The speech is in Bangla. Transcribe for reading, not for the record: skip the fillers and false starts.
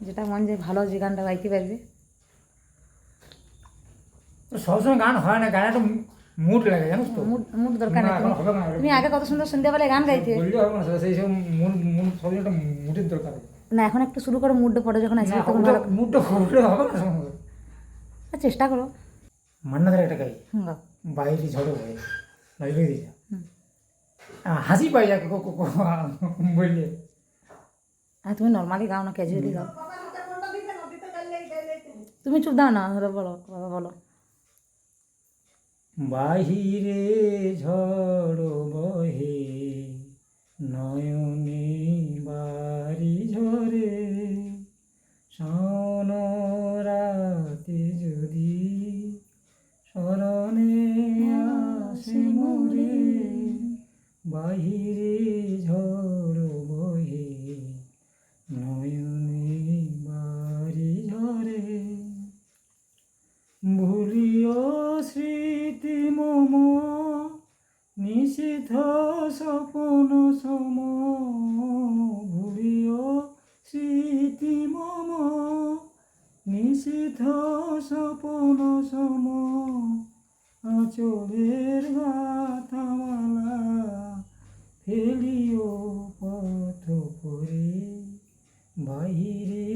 যেটা মন যায় ভালো যে গানটা গাইতে পারবে। তো সবসময় গান হয় না, গানে একটা মুড লাগে জানিস তো। মুড মুড দরকার না নেই। এখন হবে না, তুমি আগে কত সুন্দর সন্ধ্যাবেলায় গান গাইতে। বললে হবে না, সেই সব মুড মুড সবসময় একটা মুডের দরকার আছে। না এখন একটু শুরু করো, মুডটা পড়ে যখন না আসবে তখন ওটা ভালো। মুডটা ঘুরলে হবে না সময়। চেষ্টা করো। মান্নাদের একটা গাই, গাও। বাইরে ঝড়ো হয়ে লাগিয়ে দিয়েছে, হুম। হাসি পাই যাকে বললে। আর তুমি নর্মালি গাও না, ক্যাজুয়ালি গাও। তুমি চুপ দাও না, বলো বাবা বলো। বাহিরে ঝড় বহে নয়নে বাড়ি ঝরে, শাওন রাতে যদি স্মরণে আসে মোরে, বাহিরে ঝড় বহে নয়নে বাড়ি ঝরে, ভুলিও স্মৃতি মম নিষিদ্ধ স্বপন সম, ভুলিও স্মৃতি মম নিষিদ্ধ স্বপন সম, আঁচলের গাথামালা ফেলিও পথ করে, বাহিরে